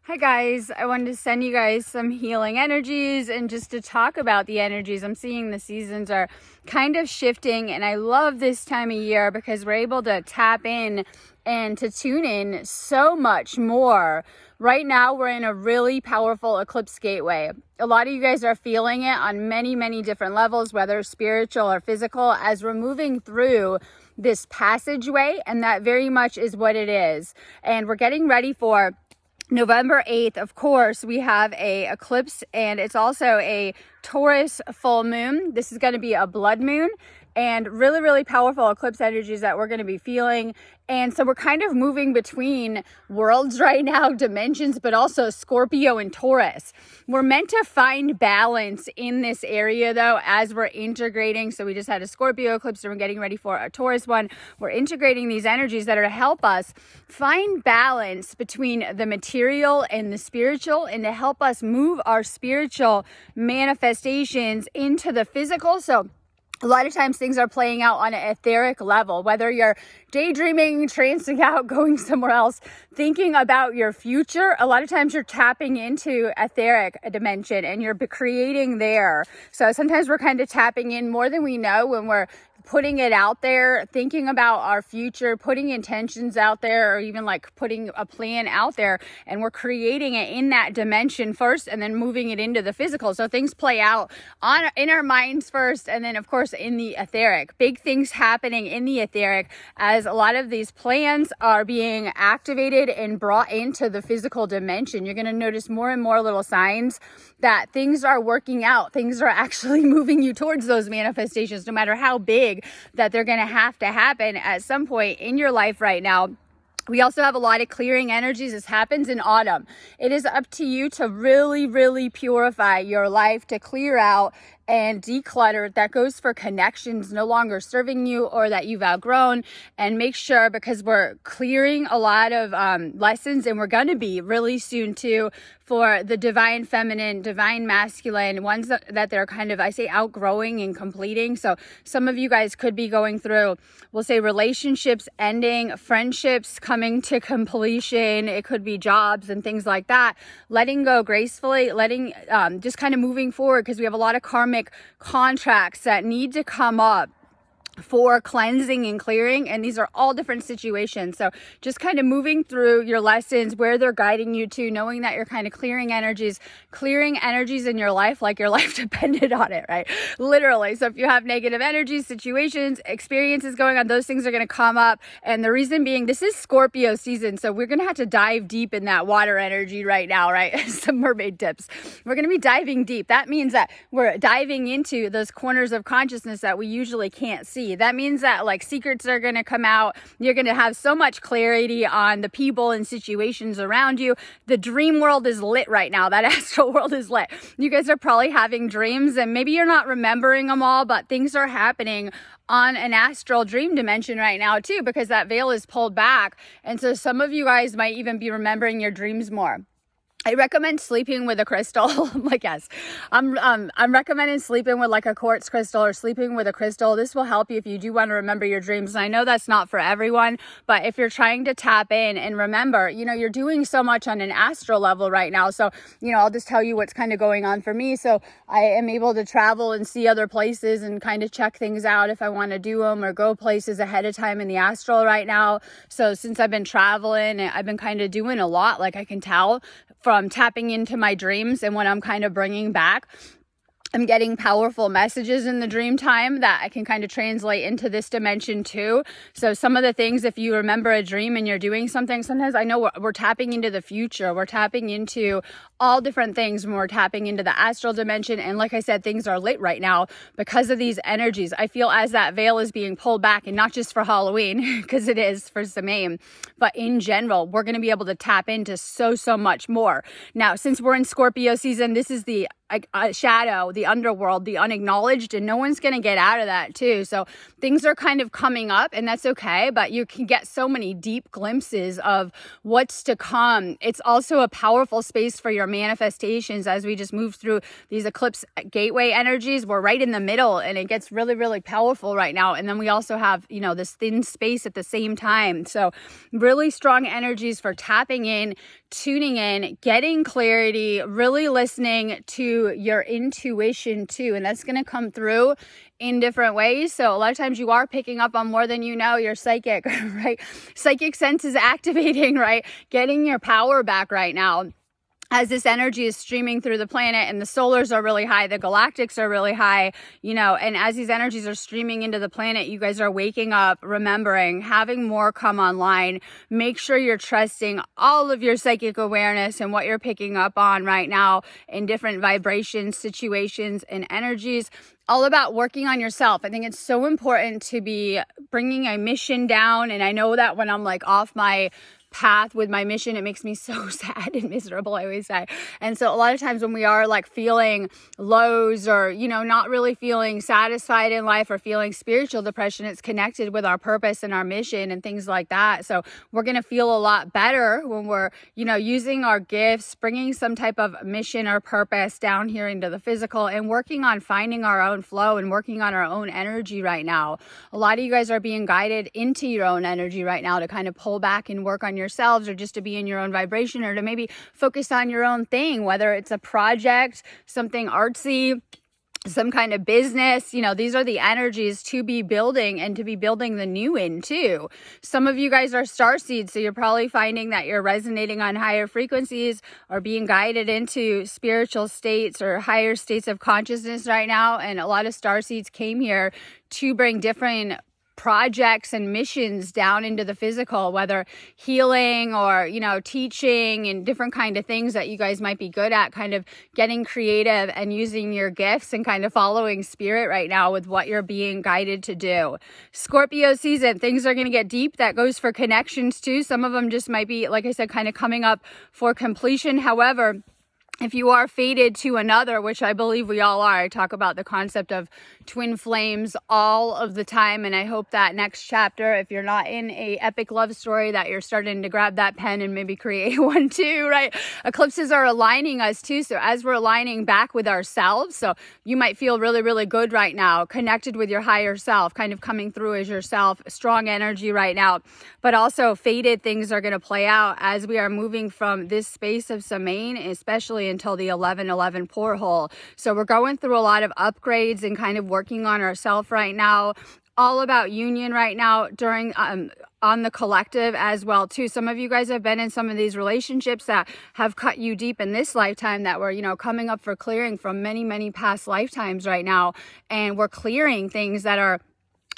Hi guys, I wanted to send you guys some healing energies and just to talk about the energies. I'm seeing the seasons are kind of shifting, and I love this time of year because we're able to tap in and to tune in so much more. Right now, we're in a really powerful eclipse gateway. A lot of you guys are feeling it on many different levels, whether spiritual or physical, as we're moving through this passageway, and that very much is what it is. And we're getting ready for November 8th, of course, we have a eclipse, and it's also a Taurus full moon. This is going to be a blood moon, and really powerful eclipse energies that we're going to be feeling. And so we're kind of moving between worlds right now, dimensions, but also Scorpio and Taurus. We're meant to find balance in this area though, as we're integrating. So we just had a Scorpio eclipse and we're getting ready for a Taurus one. We're integrating these energies that are to help us find balance between the material and the spiritual, and to help us move our spiritual manifestations into the physical. So a lot of times things are playing out on an etheric level, whether you're daydreaming, trancing out, going somewhere else, thinking about your future. A lot of times you're tapping into etheric dimension and you're creating there. So sometimes we're kind of tapping in more than we know when we're putting it out there, thinking about our future, putting intentions out there, or even like putting a plan out there, and we're creating it in that dimension first and then moving it into the physical. So things play out in our minds first, and then of course in the etheric. Big things happening in the etheric as a lot of these plans are being activated and brought into the physical dimension. You're going to notice more and more little signs that things are working out. Things are actually moving you towards those manifestations, no matter how big that they're going to have to happen at some point in your life right now. We also have a lot of clearing energies. This happens in autumn. It is up to you to really purify your life, to clear out and declutter. That goes for connections no longer serving you or that you've outgrown. And make sure, because we're clearing a lot of lessons, and we're going to be really soon too, for the divine feminine, divine masculine, ones that they're kind of, I say, outgrowing and completing. So some of you guys could be going through, we'll say, relationships ending, friendships coming to completion. It could be jobs and things like that. Letting go gracefully, just kind of moving forward, because we have a lot of karmic contracts that need to come up for cleansing and clearing, and these are all different situations. So just kind of moving through your lessons, where they're guiding you to, knowing that you're kind of clearing energies in your life like your life depended on it, right? Literally. So if you have negative energies, situations, experiences going on, those things are going to come up. And the reason being, this is Scorpio season, so we're going to have to dive deep in that water energy right now, right? Some mermaid tips. We're going to be diving deep. That means that we're diving into those corners of consciousness that we usually can't see. That means that like secrets are going to come out. You're going to have so much clarity on the people and situations around you. The dream world is lit right now. That astral world is lit. You guys are probably having dreams, and maybe you're not remembering them all, but things are happening on an astral dream dimension right now too, because that veil is pulled back. And so some of you guys might even be remembering your dreams more. I recommend sleeping with a crystal. Like, yes, I'm recommending sleeping with like a quartz crystal or sleeping with a crystal. This will help you if you do want to remember your dreams. And I know that's not for everyone, but if you're trying to tap in and remember, you're doing so much on an astral level right now. So, I'll just tell you what's kind of going on for me. So I am able to travel and see other places and kind of check things out if I want to do them, or go places ahead of time in the astral right now. So since I've been traveling, I've been kind of doing a lot, like I can tell from tapping into my dreams and what I'm kind of bringing back. I'm getting powerful messages in the dream time that I can kind of translate into this dimension too. So some of the things, if you remember a dream and you're doing something, sometimes I know we're tapping into the future. We're tapping into all different things when we're tapping into the astral dimension. And like I said, things are lit right now because of these energies. I feel as that veil is being pulled back, and not just for Halloween, because it is for Samhain, but in general, we're going to be able to tap into so much more. Now, since we're in Scorpio season, this is the shadow, the underworld, the unacknowledged, and no one's going to get out of that too. So things are kind of coming up, and that's okay, but you can get so many deep glimpses of what's to come. It's also a powerful space for your your manifestations as we just move through these eclipse gateway energies. We're right in the middle, and it gets really, really powerful right now. And then we also have, you know, this thin space at the same time. So really strong energies for tapping in, tuning in, getting clarity, really listening to your intuition too. And that's going to come through in different ways. So a lot of times you are picking up on more than you know. You're psychic, right? Psychic sense is activating, right? Getting your power back right now, as this energy is streaming through the planet, and the solars are really high, the galactics are really high, you know, and as these energies are streaming into the planet, you guys are waking up, remembering, having more come online. Make sure you're trusting all of your psychic awareness and what you're picking up on right now in different vibrations, situations, and energies. All about working on yourself. I think it's so important to be bringing a mission down. And I know that when I'm like off my path with my mission, it makes me so sad and miserable, I always say. And so a lot of times when we are like feeling lows, or, you know, not really feeling satisfied in life, or feeling spiritual depression, it's connected with our purpose and our mission and things like that. So we're going to feel a lot better when we're, you know, using our gifts, bringing some type of mission or purpose down here into the physical, and working on finding our own flow and working on our own energy right now. A lot of you guys are being guided into your own energy right now to kind of pull back and work on yourselves, or just to be in your own vibration, or to maybe focus on your own thing, whether it's a project, something artsy, some kind of business. You know, these are the energies to be building, and to be building the new in too. Some of you guys are starseeds, so you're probably finding that you're resonating on higher frequencies, or being guided into spiritual states or higher states of consciousness right now. And a lot of starseeds came here to bring different projects and missions down into the physical, whether healing or, you know, teaching and different kind of things that you guys might be good at, kind of getting creative and using your gifts and kind of following spirit right now with what you're being guided to do. Scorpio season, things are going to get deep. That goes for connections too. Some of them just might be, like I said, kind of coming up for completion. However, if you are fated to another, which I believe we all are, I talk about the concept of twin flames all of the time. And I hope that next chapter, if you're not in a epic love story, that you're starting to grab that pen and maybe create one too, right? Eclipses are aligning us too. So as we're aligning back with ourselves, so you might feel really, really good right now, connected with your higher self, kind of coming through as yourself, strong energy right now. But also fated things are going to play out as we are moving from this space of Samhain, especially until the 11/11 porthole. So we're going through a lot of upgrades and kind of working on ourselves right now. All about union right now during on the collective as well too. Some of you guys have been in some of these relationships that have cut you deep in this lifetime, that were, you know, coming up for clearing from many, many past lifetimes right now. And we're clearing things that are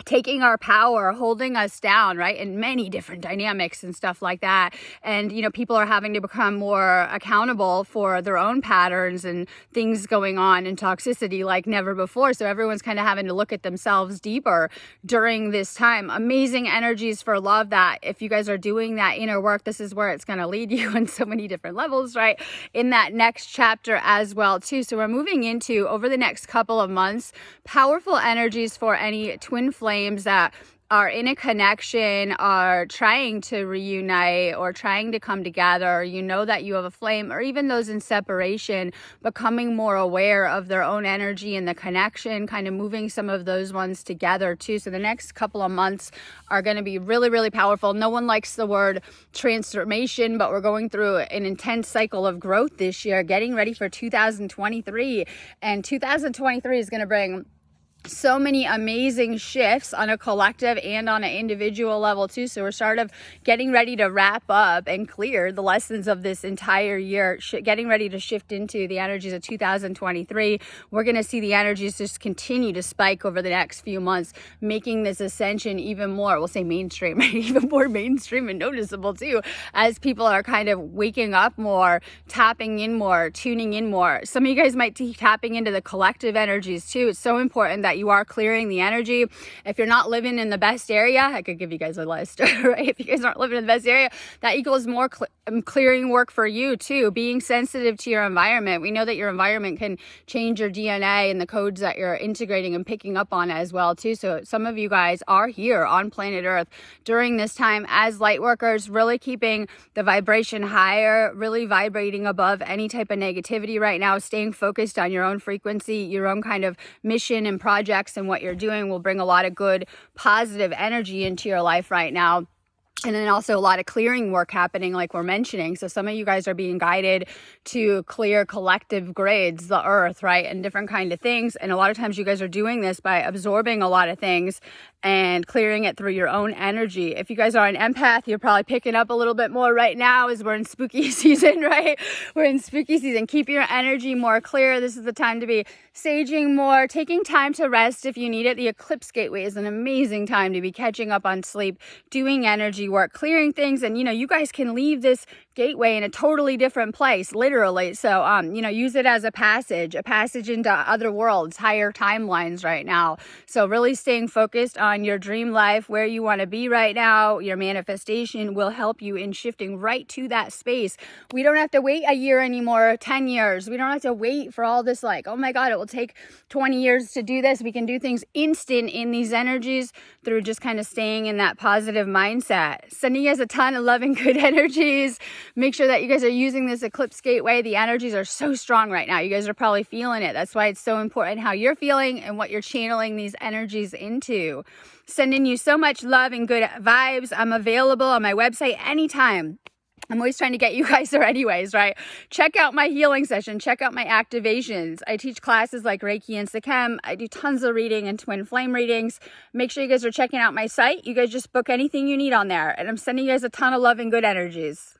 taking our power, holding us down, right? In many different dynamics and stuff like that. And, you know, people are having to become more accountable for their own patterns and things going on, and toxicity like never before. So everyone's kind of having to look at themselves deeper during this time. Amazing energies for love, that if you guys are doing that inner work, this is where it's going to lead you in so many different levels, right? In that next chapter as well too. So we're moving into, over the next couple of months, powerful energies for any twin flames that are in a connection, are trying to reunite or trying to come together, or you know that you have a flame, or even those in separation, becoming more aware of their own energy and the connection, kind of moving some of those ones together too. So the next couple of months are going to be really, really powerful. No one likes the word transformation, but we're going through an intense cycle of growth this year, getting ready for 2023. And 2023 is going to bring so many amazing shifts on a collective and on an individual level too. So we're sort of getting ready to wrap up and clear the lessons of this entire year, getting ready to shift into the energies of 2023. We're going to see the energies just continue to spike over the next few months, making this ascension even more, we'll say mainstream, even more mainstream and noticeable too, as people are kind of waking up more, tapping in more, tuning in more. Some of you guys might be tapping into the collective energies too. It's so important that you are clearing the energy. If you're not living in the best area, I could give you guys a list, right? If you guys aren't living in the best area, that equals more clearing work for you too. Being sensitive to your environment. We know that your environment can change your DNA and the codes that you're integrating and picking up on as well too. So some of you guys are here on planet Earth during this time as light workers, really keeping the vibration higher, really vibrating above any type of negativity right now, staying focused on your own frequency, your own kind of mission and projects, and what you're doing will bring a lot of good, positive energy into your life right now. And then also a lot of clearing work happening, like we're mentioning. So some of you guys are being guided to clear collective grids, the earth, right? And different kind of things. And a lot of times you guys are doing this by absorbing a lot of things and clearing it through your own energy. If you guys are an empath, you're probably picking up a little bit more right now as we're in spooky season, right? We're in spooky season. Keep your energy more clear. This is the time to be saging more, taking time to rest if you need it. The eclipse gateway is an amazing time to be catching up on sleep, doing energy work, clearing things. And, you guys can leave this gateway in a totally different place, literally. So, use it as a passage into other worlds, higher timelines right now. So really staying focused on your dream life, where you want to be right now. Your manifestation will help you in shifting right to that space. We don't have to wait a year anymore, 10 years. We don't have to wait for all this oh my God, it will take 20 years to do this. We can do things instant in these energies through just kind of staying in that positive mindset. Sending you guys a ton of love and good energies. Make sure that you guys are using this eclipse gateway. The energies are so strong right now. You guys are probably feeling it. That's why it's so important how you're feeling and what you're channeling these energies into. Sending you so much love and good vibes. I'm available on my website anytime. I'm always trying to get you guys there anyways, right? Check out my healing session. Check out my activations. I teach classes like Reiki and Sikhem. I do tons of reading and twin flame readings. Make sure you guys are checking out my site. You guys just book anything you need on there. And I'm sending you guys a ton of love and good energies.